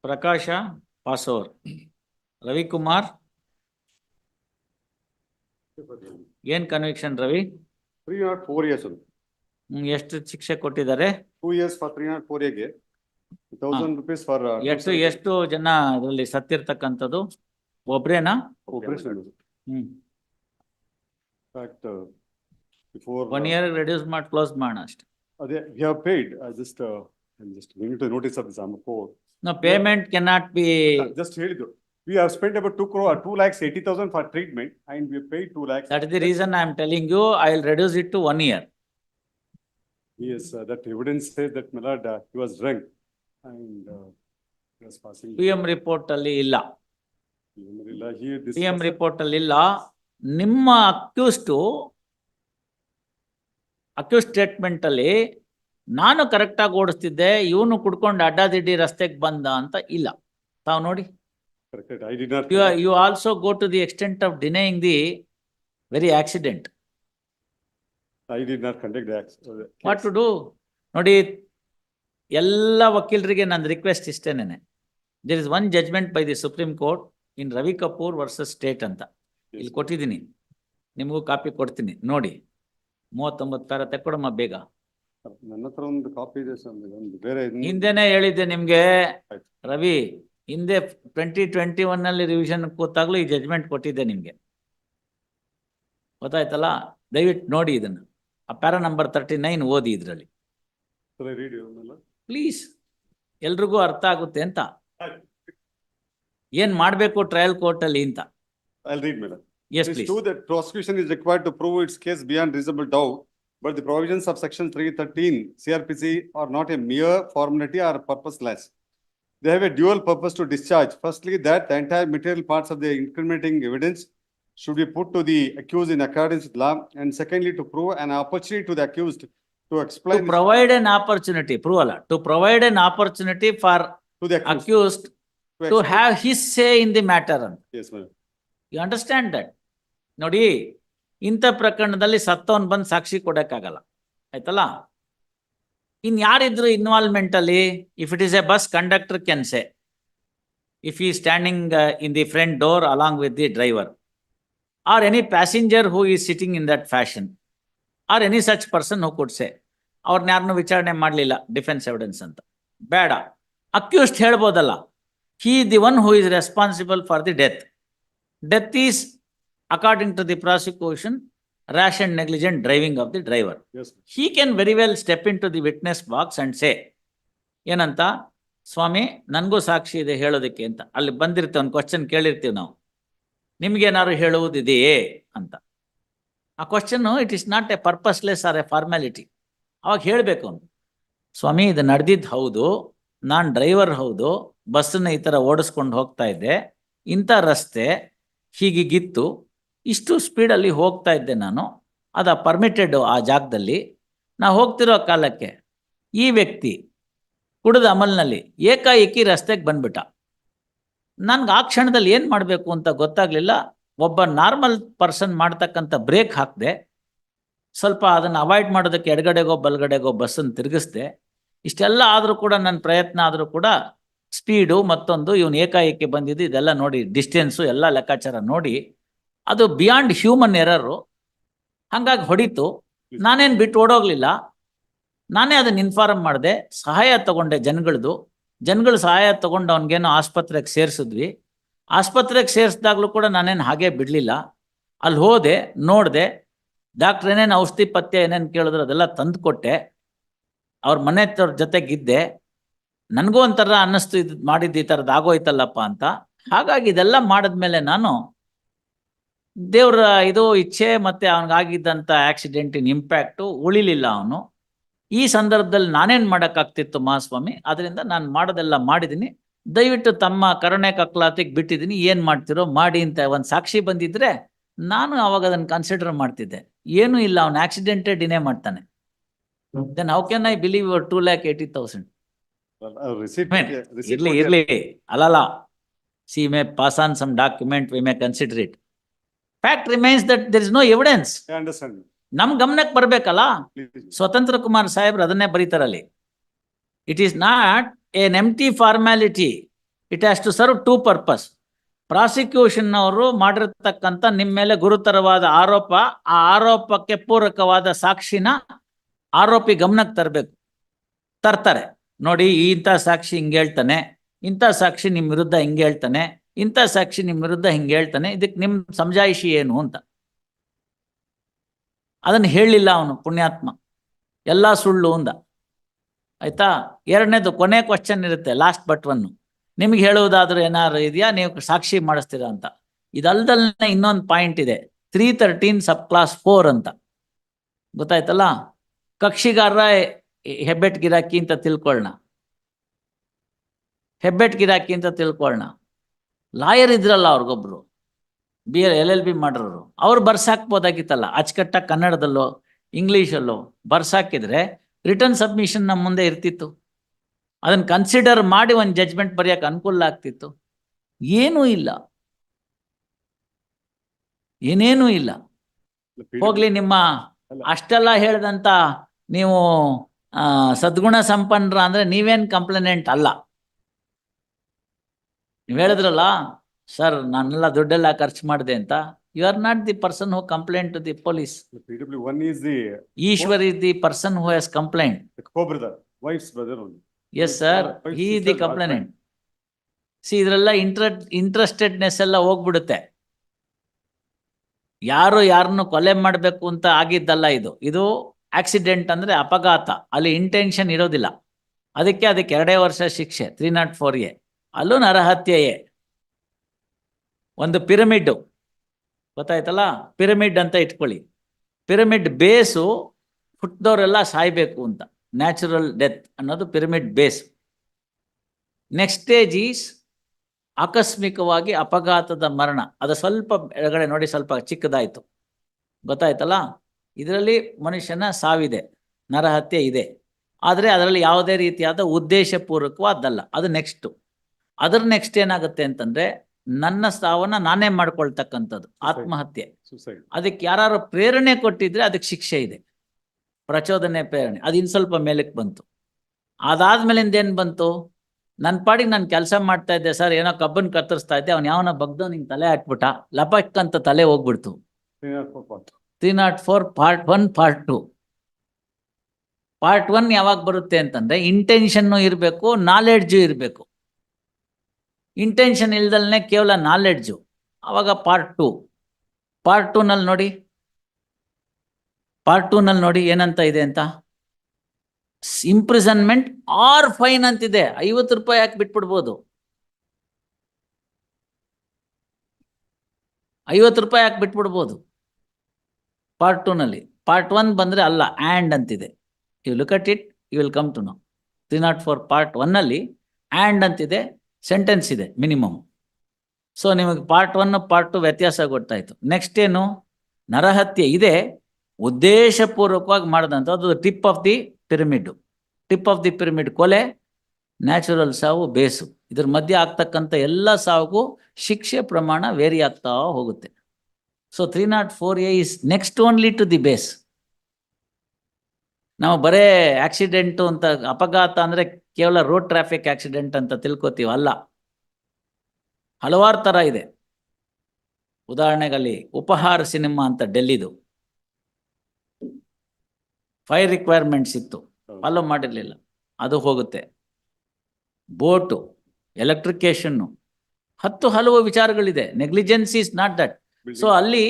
ಪ್ರಕಾಶ pass over. Ravikumar ಏನ್ conviction Ravi? 304 years. ಎಷ್ಟು ಶಿಕ್ಷೆ ಕೊಟ್ಟಿದ್ದಾರೆ? 2 years for 304 ಗೆ 1000 rupees for ಎಷ್ಟು ಜನ ಅದರಲ್ಲಿ ಸತ್ತಿರ್ತಕ್ಕಂಥದ್ದು? ಒಬ್ರೇನಾ? operation. Fact before 1 year reduce ಮಾಡಿ ಕ್ಲೋಸ್ ಮಾಡೋಣ ಅಷ್ಟೇ. we have paid just bring to notice of this amount. No, payment cannot be. Just ಹೇಳಿದ್ದು. We have spent about 2,80,000 for treatment and we paid 2 lakhs. That is the reason I am telling you I will reduce it to 1 year. Yes, that evidence says that my lord he was drunk and he was passing. PM report ಅಲ್ಲಿ ಇಲ್ಲ. This PM report ಅಲ್ಲಿ ಇಲ್ಲ. ನಿಮ್ಮ accused statement ಅಲ್ಲಿ ನಾನು correct ಆಗಿ ಓಡಿಸ್ತಿದ್ದೆ, ಇವನು ಕುಡ್ಕೊಂಡು ಅಡ್ಡಾದಿಡ್ಡಿ ರಸ್ತೆಗೆ ಬಂದ ಅಂತ ಇಲ್ಲ. ತಾವು ನೋಡಿ. Correct. I did not. You also go to the extent of denying the very accident. I did not conduct the accident. What to do? ನೋಡಿ, ಎಲ್ಲ ವಕೀಲರಿಗೆ ನನ್ನ request ಇಷ್ಟೇನೆ. There is one judgment by the Supreme Court in Ravi Kapoor versus State ಅಂತ ಇಲ್ಲಿ ಕೊಟ್ಟಿದ್ದೀನಿ. ನಿಮಗೂ copy ಕೊಡ್ತೀನಿ ನೋಡಿ. 39 ಪ್ಯಾರ ತೆಕ್ಕೊಡಮ್ಮ ಬೇಗ. ನನ್ನ ಹತ್ರ ಒಂದು ಕಾಪಿ ಇದೆ ಬೇರೆ. ಹಿಂದೆನೆ ಹೇಳಿದ್ದೆ ನಿಮ್ಗೆ ರವಿ, ಹಿಂದೆ 2021 ನಲ್ಲಿ ರಿವಿಷನ್ ಕೂತಾಗ್ಲೂ ಈ ಜಜ್ಮೆಂಟ್ ಕೊಟ್ಟಿದ್ದೆ ನಿಮ್ಗೆ, ಗೊತ್ತಾಯ್ತಲ್ಲ? ದಯವಿಟ್ಟು ನೋಡಿ ಇದನ್ನ. ಆ ಪ್ಯಾರಾ ನಂಬರ್ 39 ಓದಿ ಇದ್ರಲ್ಲಿ ಪ್ಲೀಸ್, ಎಲ್ರಿಗೂ ಅರ್ಥ ಆಗುತ್ತೆ ಅಂತ. ಏನ್ ಮಾಡ್ಬೇಕು ಟ್ರಯಲ್ ಕೋರ್ಟ್ ಅಲ್ಲಿ ಅಂತ. I'll read, madam. Yes, It is please. true that prosecution is required to prove its case beyond reasonable doubt, but the provisions of section 313 CrPC are not a mere formality or purposeless. They have a dual purpose to discharge. Firstly, that the entire material parts of the incriminating evidence should be put to the accused in accordance with law, and secondly, to prove an opportunity to the accused to explain. To provide an opportunity, prove ಅಲ್ಲ, to provide an opportunity for to the accused to have his say in the matter. Yes, madam. You understand that? ನೋಡಿ, ಇಂಥ ಪ್ರಕರಣದಲ್ಲಿ ಸತ್ತವನ್ ಬಂದು ಸಾಕ್ಷಿ ಕೊಡಕ್ಕಾಗಲ್ಲ, ಆಯ್ತಲ್ಲ? ಇನ್ ಯಾರಿದ್ರು ಇನ್ವಾಲ್ವ್ಮೆಂಟ್ ಅಲ್ಲಿ? If it is a bus conductor can say, if he standing in the front door along with the driver, or any passenger who is sitting in that fashion, or any such person who could say. ಅವ್ರನ್ನ ಯಾರನ್ನೂ ವಿಚಾರಣೆ ಮಾಡಲಿಲ್ಲ, defence evidence ಅಂತ ಬೇಡ. Accused ಹೇಳ್ಬೋದಲ್ಲ, he the one who is responsible for the death. Death is, according to the prosecution, rash and negligent driving of the driver. Yes. He can very well step into the witness box and say, ಏನಂತ, ಸ್ವಾಮಿ ನನಗೂ ಸಾಕ್ಷಿ ಇದೆ ಹೇಳೋದಕ್ಕೆ ಅಂತ. ಅಲ್ಲಿ ಬಂದಿರ್ತೇವೆ, ಒಂದು question ಕೇಳಿರ್ತೀವಿ ನಾವು, ನಿಮ್ಗೇನಾದ್ರು ಹೇಳುವುದಿದೆಯೇ ಅಂತ. ಆ question it is not a purposeless or a formality. ಅವಾಗ ಹೇಳಬೇಕು ಅವನು, ಸ್ವಾಮಿ ಇದು ನಡೆದಿದ್ದು ಹೌದು, ನಾನು ಡ್ರೈವರ್ ಹೌದು, ಬಸ್ಸನ್ನು ಈ ಥರ ಓಡಿಸ್ಕೊಂಡು ಹೋಗ್ತಾ ಇದ್ದೆ, ಇಂಥ ರಸ್ತೆ ಹೀಗಿಗಿತ್ತು, ಇಷ್ಟು ಸ್ಪೀಡಲ್ಲಿ ಹೋಗ್ತಾ ಇದ್ದೆ ನಾನು, ಅದು ಪರ್ಮಿಟೆಡ್ ಆ ಜಾಗದಲ್ಲಿ. ನಾ ಹೋಗ್ತಿರೋ ಕಾಲಕ್ಕೆ ಈ ವ್ಯಕ್ತಿ ಕುಡಿದ ಅಮಲ್ನಲ್ಲಿ ಏಕಾಏಕಿ ರಸ್ತೆಗೆ ಬಂದ್ಬಿಟ್ಟ. ನನ್ಗೆ ಆ ಕ್ಷಣದಲ್ಲಿ ಏನು ಮಾಡಬೇಕು ಅಂತ ಗೊತ್ತಾಗಲಿಲ್ಲ. ಒಬ್ಬ ನಾರ್ಮಲ್ ಪರ್ಸನ್ ಮಾಡ್ತಕ್ಕಂಥ ಬ್ರೇಕ್ ಹಾಕಿದೆ, ಸ್ವಲ್ಪ ಅದನ್ನು ಅವಾಯ್ಡ್ ಮಾಡೋದಕ್ಕೆ ಎಡಗಡೆಗೋ ಬಲಗಡೆಗೋ ಬಸ್ಸನ್ನು ತಿರುಗಿಸ್ದೆ. ಇಷ್ಟೆಲ್ಲ ಆದರೂ ಕೂಡ ನನ್ನ ಪ್ರಯತ್ನ ಆದರೂ ಕೂಡ ಸ್ಪೀಡು ಮತ್ತೊಂದು ಇವನು ಏಕಾಏಕಿ ಬಂದಿದ್ದು ಇದೆಲ್ಲ ನೋಡಿ, ಡಿಸ್ಟೆನ್ಸು ಎಲ್ಲ ಲೆಕ್ಕಾಚಾರ ನೋಡಿ, ಅದು ಬಿಯಾಂಡ್ ಹ್ಯೂಮನ್ ಎರರು. ಹಾಗಾಗಿ ಹೊಡಿತು. ನಾನೇನು ಬಿಟ್ಟು ಓಡೋಗ್ಲಿಲ್ಲ, ನಾನೇ ಅದನ್ನು ಇನ್ಫಾರ್ಮ್ ಮಾಡಿದೆ, ಸಹಾಯ ತಗೊಂಡೆ ಜನಗಳು ಸಹಾಯ ತಗೊಂಡು ಅವನಿಗೇನೋ ಆಸ್ಪತ್ರೆಗೆ ಸೇರಿಸಿದ್ವಿ. ಆಸ್ಪತ್ರೆಗೆ ಸೇರಿಸಿದಾಗಲೂ ಕೂಡ ನಾನೇನು ಹಾಗೆ ಬಿಡಲಿಲ್ಲ. ಅಲ್ಲಿ ಹೋದೆ, ನೋಡಿದೆ, ಡಾಕ್ಟ್ರ್ ಏನೇನು ಔಷಧಿ ಪಥ್ಯ ಏನೇನು ಕೇಳಿದ್ರು ಅದೆಲ್ಲ ತಂದು ಕೊಟ್ಟೆ. ಅವ್ರ ಮನೆಯವ್ರ ಜೊತೆಗಿದ್ದೆ. ನನಗೂ ಒಂಥರ ಅನ್ನಿಸ್ತು, ಇದು ಮಾಡಿದ್ದು ಈ ಥರದ್ದು ಆಗೋಯ್ತಲ್ಲಪ್ಪ ಅಂತ. ಹಾಗಾಗಿ ಇದೆಲ್ಲ ಮಾಡಿದ್ಮೇಲೆ ನಾನು ದೇವ್ರ ಇದು ಇಚ್ಛೆ ಮತ್ತು ಅವನಿಗಾಗಿದ್ದಂಥ ಆಕ್ಸಿಡೆಂಟಿನ ಇಂಪ್ಯಾಕ್ಟು ಉಳಿಲಿಲ್ಲ ಅವನು. ಈ ಸಂದರ್ಭದಲ್ಲಿ ನಾನೇನು ಮಾಡೋಕ್ಕಾಗ್ತಿತ್ತು ಮಹಾಸ್ವಾಮಿ, ಅದರಿಂದ ನಾನು ಮಾಡೋದೆಲ್ಲ ಮಾಡಿದ್ದೀನಿ, ದಯವಿಟ್ಟು ತಮ್ಮ ಕರುಣೆ ಕಕ್ಲಾತಿಗೆ ಬಿಟ್ಟಿದ್ದೀನಿ, ಏನು ಮಾಡ್ತಿರೋ ಮಾಡಿ ಅಂತ ಒಂದು ಸಾಕ್ಷಿ ಬಂದಿದ್ರೆ ನಾನು ಅವಾಗ ಅದನ್ನು ಕನ್ಸಿಡರ್ ಮಾಡ್ತಿದ್ದೆ. ಏನೂ ಇಲ್ಲ, ಅವನು ಆಕ್ಸಿಡೆಂಟೇ ಡಿನೇ ಮಾಡ್ತಾನೆ. Then how can I believe your 2,80,000? ಇರ್ಲಿ ಅಲ್ಲಲ್ಲ, see may pass on some document, we may consider it. Fact remains that there is no evidence. ನಮ್ ಗಮನಕ್ಕೆ ಬರ್ಬೇಕಲ್ಲ. ಸ್ವತಂತ್ರ ಕುಮಾರ್ ಸಾಹೇಬ್ರು ಅದನ್ನೇ ಬರೀತಾರಲ್ಲಿ. It is not an empty formality. It has to serve two purpose. Prosecution ಅವರು ಮಾಡಿರ್ತಕ್ಕಂಥ ನಿಮ್ಮ ಮೇಲೆ ಗುರುತರವಾದ ಆರೋಪ, ಆ ಆರೋಪಕ್ಕೆ ಪೂರಕವಾದ ಸಾಕ್ಷಿನ ಆರೋಪಿ ಗಮನಕ್ಕೆ ತರಬೇಕು. ತರ್ತಾರೆ. ನೋಡಿ, ಇಂಥ ಸಾಕ್ಷಿ ಹಿಂಗೆ ಹೇಳ್ತಾನೆ, ಇಂಥ ಸಾಕ್ಷಿ ನಿಮ್ಮ ವಿರುದ್ಧ ಹಿಂಗೆ ಹೇಳ್ತಾನೆ, ಇಂಥ ಸಾಕ್ಷಿ ನಿಮ್ಮ ವಿರುದ್ಧ ಹಿಂಗೆ ಹೇಳ್ತಾನೆ, ಇದಕ್ಕೆ ನಿಮ್ಮ ಸಮಜಾಯಿಷಿ ಏನು ಅಂತ. ಅದನ್ನು ಹೇಳಿಲ್ಲ ಅವನು, ಪುಣ್ಯಾತ್ಮ, ಎಲ್ಲ ಸುಳ್ಳು ಅಂದ. ಆಯ್ತಾ? ಎರಡನೇದು ಕೊನೆ ಕ್ವಶನ್ ಇರುತ್ತೆ, ಲಾಸ್ಟ್ ಬಟ್ ಒನ್. ನಿಮ್ಗೆ ಹೇಳುವುದಾದ್ರೂ ಏನಾದ್ರು ಇದೆಯಾ, ನೀವು ಸಾಕ್ಷಿ ಮಾಡಿಸ್ತೀರಾ ಅಂತ. ಇದಲ್ದಲ್ಲೇ ಇನ್ನೊಂದು ಪಾಯಿಂಟ್ ಇದೆ, 313 ಸಬ್ ಕ್ಲಾಸ್ 4 ಅಂತ. ಗೊತ್ತಾಯ್ತಲ್ಲ? ಕಕ್ಷಿಗಾರ ಹೆಬ್ಬೆಟ್ ಗಿರಾಕಿ ಅಂತ ತಿಳ್ಕೊಳ್ಳೋಣ. ಹೆಬ್ಬೆಟ್ ಗಿರಾಕಿ ಅಂತ ತಿಳ್ಕೊಳ್ಳೋಣ. ಲಾಯರ್ ಇದ್ರಲ್ಲ ಅವ್ರಿಗೊಬ್ರು, LLB ಮಾಡಿರೋರು, ಅವ್ರು ಬರ್ಸಾಕ್ಬೋದಾಗಿತ್ತಲ್ಲ ಅಚ್ಚುಕಟ್ಟಾಗಿ ಕನ್ನಡದಲ್ಲೋ ಇಂಗ್ಲೀಷಲ್ಲೋ ಬರ್ಸಾಕಿದ್ರೆ ರಿಟರ್ನ್ ಸಬ್ಮಿಷನ್ ನಮ್ಮ ಮುಂದೆ ಇರ್ತಿತ್ತು. ಅದನ್ನು ಕನ್ಸಿಡರ್ ಮಾಡಿ ಒಂದು ಜಡ್ಜ್ಮೆಂಟ್ ಬರೆಯೋಕೆ ಅನುಕೂಲ ಆಗ್ತಿತ್ತು. ಏನೂ ಇಲ್ಲ, ಏನೇನೂ ಇಲ್ಲ. ಹೋಗ್ಲಿ, ನಿಮ್ಮ ಅಷ್ಟೆಲ್ಲ ಹೇಳ್ದಂತ ನೀವು ಸದ್ಗುಣ ಸಂಪನ್ನರ ಅಂದ್ರೆ ನೀವೇನು ಕಂಪ್ಲೇನೆಂಟ್ ಅಲ್ಲ. ನೀವು ಹೇಳಿದ್ರಲ್ಲ ಸರ್, ನಾನೆಲ್ಲ ದುಡ್ಡೆಲ್ಲ ಖರ್ಚು ಮಾಡಿದೆ ಅಂತ. You are not the person who complaint to the police. Eshwar is the person who has complaint. Yes sir, he is the complainant. See, ಇದರೆಲ್ಲ ಇಂಟ್ರೆಸ್ಟೆಡ್ನೆಸ್ ಎಲ್ಲ ಹೋಗ್ಬಿಡುತ್ತೆ. ಯಾರು ಯಾರನ್ನು ಕೊಲೆ ಮಾಡಬೇಕು ಅಂತ ಆಗಿದ್ದಲ್ಲ ಇದು. ಇದು ಆಕ್ಸಿಡೆಂಟ್ ಅಂದ್ರೆ ಅಪಘಾತ, ಅಲ್ಲಿ ಇಂಟೆನ್ಷನ್ ಇರೋದಿಲ್ಲ. ಅದಕ್ಕೆ 2 ವರ್ಷ ಶಿಕ್ಷೆ 304A. ಅಲ್ಲೂ ನರಹತ್ಯೆಯೇ. ಒಂದು ಪಿರಮಿಡ್, ಗೊತ್ತಾಯ್ತಲ್ಲ? ಪಿರಮಿಡ್ ಅಂತ ಇಟ್ಕೊಳ್ಳಿ. ಪಿರಮಿಡ್ ಬೇಸು ಹುಟ್ಟಿದವರೆಲ್ಲ ಸಾಯ್ಬೇಕು ಅಂತ, ನ್ಯಾಚುರಲ್ ಡೆತ್ ಅನ್ನೋದು pyramid base. Next stage is ಆಕಸ್ಮಿಕವಾಗಿ ಅಪಘಾತದ ಮರಣ. ಅದು ಸ್ವಲ್ಪ ಎಡಗಡೆ ನೋಡಿ, ಸ್ವಲ್ಪ ಚಿಕ್ಕದಾಯಿತು. ಗೊತ್ತಾಯ್ತಲ್ಲ? ಇದರಲ್ಲಿ ಮನುಷ್ಯನ ಸಾವಿದೆ, ನರಹತ್ಯೆ ಇದೆ. ಆದರೆ ಅದರಲ್ಲಿ ಯಾವುದೇ ರೀತಿಯಾದ ಉದ್ದೇಶಪೂರ್ವಕವಾದಲ್ಲ. ಅದು ನೆಕ್ಸ್ಟು. ಅದರ ನೆಕ್ಸ್ಟ್ ಏನಾಗುತ್ತೆ ಅಂತಂದ್ರೆ, ನನ್ನ ಸಾವನ್ನ ನಾನೇ ಮಾಡ್ಕೊಳ್ತಕ್ಕಂಥದ್ದು, ಆತ್ಮಹತ್ಯೆ. ಅದಕ್ಕೆ ಯಾರು ಪ್ರೇರಣೆ ಕೊಟ್ಟಿದ್ರೆ ಅದಕ್ಕೆ ಶಿಕ್ಷೆ ಇದೆ, ಪ್ರಚೋದನೆ, ಪ್ರೇರಣೆ. ಅದು ಇನ್ನು ಸ್ವಲ್ಪ ಮೇಲಕ್ಕೆ ಬಂತು. ಅದಾದ್ಮೇಲಿಂದ ಏನು ಬಂತು? ನನ್ನ ಪಾಡಿಗೆ ನಾನು ಕೆಲಸ ಮಾಡ್ತಾ ಇದ್ದೆ ಸರ್, ಏನೋ ಕಬ್ಬನ್ ಕತ್ತರಿಸ್ತಾ ಇದ್ದೆ, ಅವ್ನು ಯಾವನ ಬಗ್ದೋ ನಿಂಗೆ ತಲೆ ಹಾಕ್ಬಿಟ್ಟ, ಲಪಕ್ಕಂತ ತಲೆ ಹೋಗ್ಬಿಡ್ತು. 304 ಪಾರ್ಟ್ 1 ಪಾರ್ಟ್ 2. ಪಾರ್ಟ್ 1 ಯಾವಾಗ ಬರುತ್ತೆ ಅಂತಂದ್ರೆ, ಇಂಟೆನ್ಷನ್ನು ಇರಬೇಕು, ನಾಲೆಡ್ಜು ಇರಬೇಕು. ಇಂಟೆನ್ಷನ್ ಇಲ್ದಲ್ನೇ ಕೇವಲ ನಾಲೆಡ್ಜು, ಅವಾಗ ಪಾರ್ಟ್ 2. ಪಾರ್ಟ್ 2ನಲ್ಲಿ ನೋಡಿ, ಪಾರ್ಟ್ 2ನಲ್ಲಿ ನೋಡಿ ಏನಂತ ಇದೆ ಅಂತ. ಇಂಪ್ರಿಸನ್ಮೆಂಟ್ ಆರ್ ಫೈನ್ ಅಂತಿದೆ. 50 ರೂಪಾಯಿ ಯಾಕೆ ಬಿಟ್ಬಿಡ್ಬೋದು? 50 ರೂಪಾಯಿ ಯಾಕೆ ಬಿಟ್ಬಿಡ್ಬೋದು ಪಾರ್ಟ್ 2ನಲ್ಲಿ. ಪಾರ್ಟ್ 1 ಬಂದ್ರೆ ಅಲ್ಲ, ಆ್ಯಂಡ್ ಅಂತಿದೆ. You look at it, you will come to know. 304 part 1ನಲ್ಲಿ ಆ್ಯಂಡ್ ಅಂತಿದೆ, ಸೆಂಟೆನ್ಸ್ ಇದೆ ಮಿನಿಮಮ್. ಸೊ ನಿಮಗೆ ಪಾರ್ಟ್ 1 ಪಾರ್ಟ್ 2 ವ್ಯತ್ಯಾಸ ಗೊತ್ತಾಯ್ತು. ನೆಕ್ಸ್ಟ್ ಏನು? ನರಹತ್ಯೆ ಇದೆ, ಉದ್ದೇಶಪೂರ್ವಕವಾಗಿ ಮಾಡಿದಂಥದ್ದು. Tip of the pyramid. Tip of the pyramid ಕೊಲೆ, ನ್ಯಾಚುರಲ್ ಸಾವು, ಬೇಸು. ಇದ್ರ ಮಧ್ಯೆ ಆಗ್ತಕ್ಕಂಥ ಎಲ್ಲ ಸಾವಿಗೂ ಶಿಕ್ಷೆ ಪ್ರಮಾಣ ವೇರಿ ಆಗ್ತಾ ಹೋಗುತ್ತೆ. So 304A is next only to the base. ನಾವು ಬರೇ ಆಕ್ಸಿಡೆಂಟು ಅಂತ, ಅಪಘಾತ ಅಂದರೆ ಕೇವಲ ರೋಡ್ ಟ್ರಾಫಿಕ್ ಆಕ್ಸಿಡೆಂಟ್ ಅಂತ ತಿಳ್ಕೊತೀವಿ, ಅಲ್ಲ. ಹಲವಾರು ಥರ ಇದೆ. ಉದಾಹರಣೆಗಲ್ಲಿ ಉಪಹಾರ ಸಿನಿಮಾ ಅಂತ ಡೆಲ್ಲಿದು 5 ರಿಕ್ವೈರ್ಮೆಂಟ್ಸ್ ಇತ್ತು, ಫಾಲೋ ಮಾಡಿರಲಿಲ್ಲ, ಅದು ಹೋಗುತ್ತೆ. ಬೋಟು, ಎಲೆಕ್ಟ್ರಿಕೇಶನ್ನು, ಹಲವು ವಿಚಾರಗಳಿದೆ. Negligence is not that. So ಅಲ್ಲಿ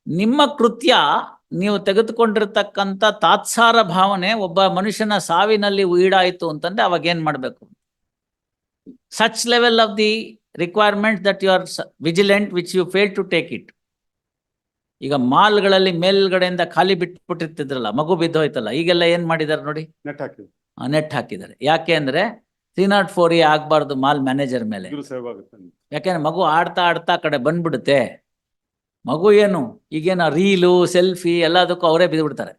ನಿಮ್ಮ ಕೃತ್ಯ, ನೀವು ತೆಗೆದುಕೊಂಡಿರ್ತಕ್ಕಂಥ ತಾತ್ಸಾರ ಭಾವನೆ ಒಬ್ಬ ಮನುಷ್ಯನ ಸಾವಿನಲ್ಲಿ ಈಡಾಯಿತು ಅಂತಂದ್ರೆ ಅವಾಗ ಏನ್ ಮಾಡಬೇಕು? Such level of the requirement that you are vigilant which you fail to take it. ಈಗ ಮಾಲ್ಗಳಲ್ಲಿ ಮೇಲ್ಗಡೆಯಿಂದ ಖಾಲಿ ಬಿಟ್ಬಿಟ್ಟಿರ್ತಿದ್ರಲ್ಲ, ಮಗು ಬಿದ್ದೋಯ್ತಲ್ಲ, ಈಗೆಲ್ಲ ಏನ್ ಮಾಡಿದಾರೆ ನೋಡಿ, ನೆಟ್ ಹಾಕಿದ್ದಾರೆ. ಯಾಕೆ ಅಂದ್ರೆ 304A ಆಗ್ಬಾರ್ದು ಮಾಲ್ ಮ್ಯಾನೇಜರ್ ಮೇಲೆ. ಯಾಕೆಂದ್ರೆ ಮಗು ಆಡ್ತಾ ಆಡ್ತಾ ಕಡೆ ಬಂದ್ಬಿಡುತ್ತೆ. ಮಗು ಏನು ಈಗೇನ ರೀಲು, ಸೆಲ್ಫಿ ಎಲ್ಲದಕ್ಕೂ ಅವರೇ ಬಿದ್ದುಬಿಡ್ತಾರೆ.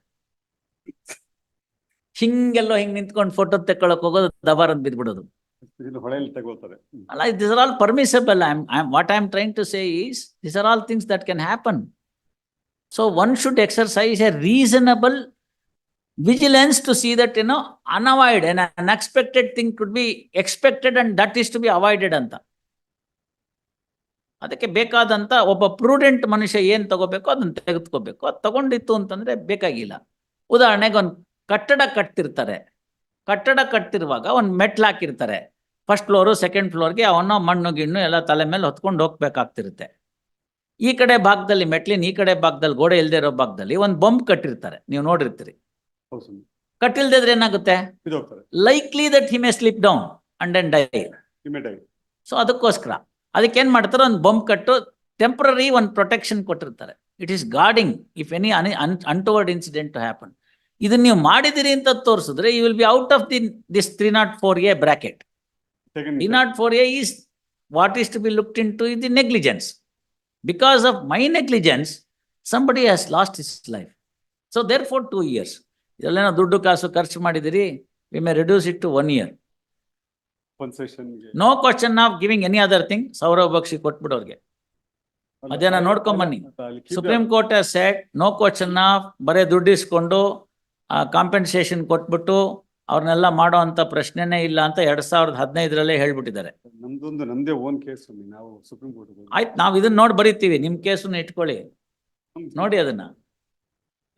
ಹಿಂಗೆಲ್ಲೋ ಹಿಂಗ್ ನಿಂತ್ಕೊಂಡು ಫೋಟೋ ತೆಕ್ಕೊಳಕ್ ಹೋಗೋದು, ದಬಾರ್ ಅಂತ ಬಿದ್ಬಿಡೋದು ಅಲ್ಲ. This are all permissible. What I am trying to say is this are all things that can happen. So one should exercise a reasonable Vigilance to see that, unavoided, an unexpected thing could be expected and that is to be avoided ಅಂತ. ಅದಕ್ಕೆ ಬೇಕಾದಂತ ಒಬ್ಬ prudent ಮನುಷ್ಯ ಏನ್ ತಗೋಬೇಕು ಅದನ್ನ ತೆಗೆದುಕೋಬೇಕು. ಅದು ತಗೊಂಡಿತ್ತು ಅಂತಂದ್ರೆ ಬೇಕಾಗಿಲ್ಲ. ಉದಾಹರಣೆಗೆ ಒಂದು ಕಟ್ಟಡ ಕಟ್ತಿರುವಾಗ ಒಂದು ಮೆಟ್ಲು ಹಾಕಿರ್ತಾರೆ. ಫಸ್ಟ್ ಫ್ಲೋರು ಸೆಕೆಂಡ್ ಫ್ಲೋರ್ಗೆ ಅವನ್ನ ಮಣ್ಣು ಗಿಣ್ಣು ಎಲ್ಲ ತಲೆ ಮೇಲೆ ಹೊತ್ಕೊಂಡು ಹೋಗ್ಬೇಕಾಗ್ತಿರುತ್ತೆ. ಈ ಕಡೆ ಭಾಗದಲ್ಲಿ ಮೆಟ್ಲಿನ ಈ ಕಡೆ ಭಾಗದಲ್ಲಿ ಗೋಡೆ ಇಲ್ಲದೆ ಇರೋ ಭಾಗದಲ್ಲಿ ಒಂದು ಬಂಪ್ ಕಟ್ಟಿರ್ತಾರೆ, ನೀವು ನೋಡಿರ್ತೀರಿ. ಕಟ್ಟಿಲ್ದಿದ್ರೆ ಏನಾಗುತ್ತೆ? Likely that he may slip down and then die. So ಅದಕ್ಕೋಸ್ಕರ ಅದಕ್ಕೆ ಏನ್ ಮಾಡ್ತಾರೆ, ಒಂದು ಬಂಪ್ ಕಟ್ಟು ಟೆಂಪರರಿ ಒಂದು ಪ್ರೊಟೆಕ್ಷನ್ ಕೊಟ್ಟಿರ್ತಾರೆ. It is guarding if any untoward incident to happen. ಇದನ್ನ ನೀವು ಮಾಡಿದಿರಿ ಅಂತ ತೋರಿಸಿದ್ರೆ you will be out of this 304A bracket. 304A is what is to be looked into is the negligence. Because of my negligence, somebody has lost his life. So therefore 2 years. ಇದೆಲ್ಲ ದುಡ್ಡು ಕಾಸು ಖರ್ಚು ಮಾಡಿದಿರಿ, we may reduce it to 1 year. No question of giving any other thing. Sourav Bakshi ಕೊಟ್ಬಿಡೋರ್ಗೆ ಅದೇನ ನೋಡ್ಕೊಂಬನ್ನಿ. Supreme Court has said no question of ಬರೇ ದುಡ್ಡು ಇಸ್ಕೊಂಡು ಕಾಂಪೆನ್ಸೇಷನ್ ಕೊಟ್ಬಿಟ್ಟು ಅವ್ರನ್ನೆಲ್ಲ ಮಾಡೋ ಅಂತ ಪ್ರಶ್ನೆನೇ ಇಲ್ಲ ಅಂತ 2015 ಹೇಳ್ಬಿಟ್ಟಿದ್ದಾರೆ. ನಮ್ದೇ ಓನ್ ಕೇಸ್ ನಾವು ಸುಪ್ರೀಂ ಕೋರ್ಟ್. ಆಯ್ತು, ನಾವು ಇದನ್ನ ನೋಡಿ ಬರೀತೀವಿ, ನಿಮ್ ಕೇಸನ್ನ ಇಟ್ಕೊಳ್ಳಿ, ನೋಡಿ ಅದನ್ನ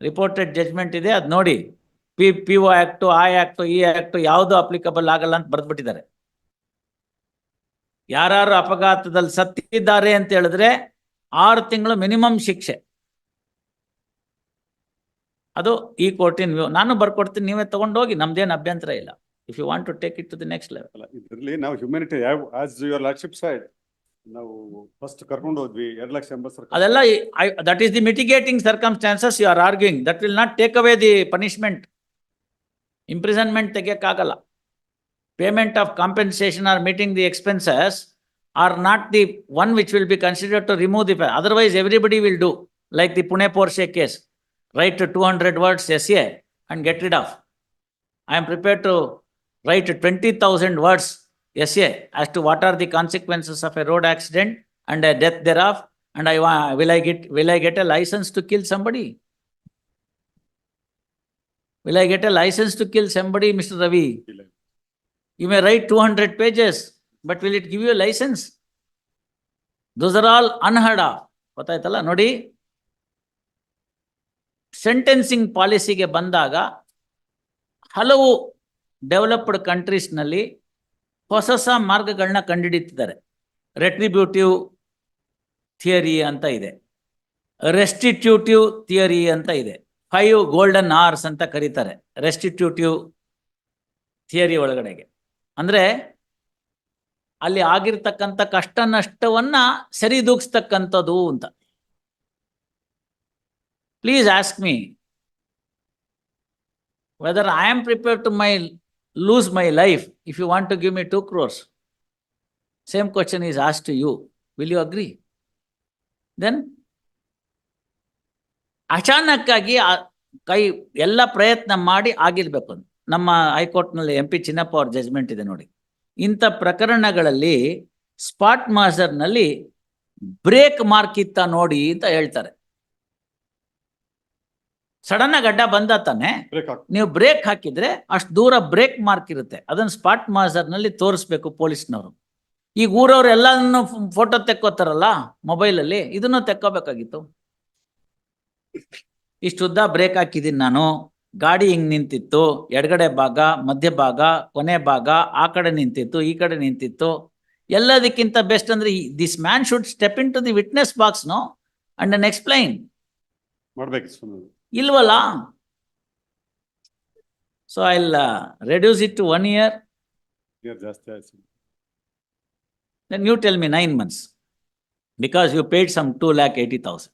ರಿಪೋರ್ಟೆಡ್ ಜಡ್ಜ್ಮೆಂಟ್ ಇದೆ, ಅದ್ ನೋಡಿ. PO ಆಕ್ಟ್, ಆ ಆಕ್ಟ್, ಈ ಆಕ್ಟ್ ಯಾವುದು ಅಪ್ಲಿಕಬಲ್ ಆಗಲ್ಲ ಅಂತ ಬರ್ದ್ಬಿಟ್ಟಿದ್ದಾರೆ. ಯಾರು ಅಪಘಾತದಲ್ಲಿ ಸತ್ತಿದ್ದಾರೆ ಅಂತ ಹೇಳಿದ್ರೆ 6 ತಿಂಗಳು ಮಿನಿಮಮ್ ಶಿಕ್ಷೆ. ಅದು ಈ ಕೋರ್ಟಿನ ವ್ಯೂ. ನಾನು ಬರ್ಕೊಡ್ತೀನಿ, ನೀವೇ ತಗೊಂಡೋಗಿ, ನಮ್ದೇನು ಅಭ್ಯಂತರ ಇಲ್ಲ. If you want to take it to the next level. ಇದರಲ್ಲಿ ನಾವು humanity as your lordship side ನಾವು ಫಸ್ಟ್ ಕರ್ಕೊಂಡು ಹೋದ್ವಿ 2,80,000. ಅದೆಲ್ಲ that is the mitigating circumstances you are arguing. That will not take away the punishment. Imprisonment ತೆಗಿಯಕ್ಕಾಗಲ್ಲ. Payment of compensation or meeting the expenses are not the one which will be considered to remove the otherwise everybody will do like the Pune ಪೋರ್ಷೆ case. Write 200 words essay and get rid of. I am prepared to write 20,000 words essay as to what are the consequences of a road accident and a death thereof, and will I get a license to kill somebody? Will I get a license to kill somebody, Mr. Ravi? You may write 200 pages, but will it give you a license? Those are all unheard of. ಗೊತ್ತಾಯ್ತಲ್ಲ ನೋಡಿ. Sentencing ಪಾಲಿಸಿಗೆ ಬಂದಾಗ ಹಲವು developed ಕಂಟ್ರೀಸ್ನಲ್ಲಿ ಹೊಸ ಮಾರ್ಗಗಳನ್ನ ಕಂಡುಹಿಡಿತಿದ್ದಾರೆ. ರೆಟ್ರಿಬ್ಯೂಟಿವ್ theory ಅಂತ ಇದೆ, ರೆಸ್ಟಿಟ್ಯೂಟಿವ್ theory ಅಂತ ಇದೆ, 5 ಗೋಲ್ಡನ್ ಅವರ್ಸ್ ಅಂತ ಕರೀತಾರೆ ರೆಸ್ಟಿಟ್ಯೂಟಿವ್ ಥಿಯರಿ ಒಳಗಡೆಗೆ. ಅಂದ್ರೆ ಅಲ್ಲಿ ಆಗಿರ್ತಕ್ಕಂಥ ಕಷ್ಟ ನಷ್ಟವನ್ನ ಸರಿದೂಗಿಸ್ತಕ್ಕಂಥದ್ದು ಅಂತ. Please ask me whether I am prepared to lose my life if you want to give me 2 crores. Same question is asked to you. Will you agree? Then ಅಚಾನಕ್ಕಾಗಿ ಕೈ ಎಲ್ಲ ಪ್ರಯತ್ನ ಮಾಡಿ ಆಗಿರ್ಬೇಕು. ನಮ್ಮ ಹೈಕೋರ್ಟ್ನಲ್ಲಿ MP ಚಿನ್ನಪ್ಪ ಅವ್ರ ಜಜ್ಮೆಂಟ್ ಇದೆ ನೋಡಿ. ಇಂಥ ಪ್ರಕರಣಗಳಲ್ಲಿ ಸ್ಪಾಟ್ ಮಾಸ್ಟರ್ನಲ್ಲಿ ಬ್ರೇಕ್ ಮಾರ್ಕ್ ಇತ್ತ ನೋಡಿ ಅಂತ ಹೇಳ್ತಾರೆ. ಸಡನ್ ಆಗಿ ಅಡ್ಡ ಬಂದ ತಾನೆ, ನೀವು ಬ್ರೇಕ್ ಹಾಕಿದ್ರೆ ಅಷ್ಟು ದೂರ ಬ್ರೇಕ್ ಮಾರ್ಕ್ ಇರುತ್ತೆ, ಅದನ್ನ ಸ್ಪಾಟ್ ಮಾಸ್ಟರ್ನಲ್ಲಿ ತೋರಿಸ್ಬೇಕು ಪೊಲೀಸ್ನವರು. ಈಗ ಊರವ್ರು ಎಲ್ಲಾನು ಫೋಟೋ ತೆಕ್ಕೋತಾರಲ್ಲ ಮೊಬೈಲಲ್ಲಿ, ಇದನ್ನು ತೆಕ್ಕೋಬೇಕಾಗಿತ್ತು. ಇಷ್ಟುದ್ದ ಬ್ರೇಕ್ ಹಾಕಿದ್ದೀನಿ ನಾನು, ಗಾಡಿ ಹಿಂಗ್ ನಿಂತಿತ್ತು, ಎಡಗಡೆ ಭಾಗ, ಮಧ್ಯ ಭಾಗ, ಕೊನೆ ಭಾಗ, ಆ ಕಡೆ ನಿಂತಿತ್ತು, ಈ ಕಡೆ ನಿಂತಿತ್ತು. ಎಲ್ಲದಕ್ಕಿಂತ ಬೆಸ್ಟ್ ಅಂದ್ರೆ this man should step in to the witness box no and then explain. ಇಲ್ವಲ್ಲ. So I will reduce it to 1 year. Then you tell me 9 months because you paid some 2,80,000.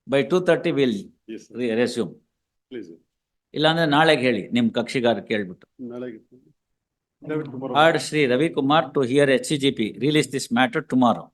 By 2:30 we'll resume. ಇಲ್ಲಾಂದ್ರೆ ನಾಳೆಗೆ ಹೇಳಿ ನಿಮ್ ಕಕ್ಷಿಗಾರ ಕೇಳ್ಬಿಟ್ಟು. Heard Shri Ravi Kumar to hear HCGP release this matter tomorrow.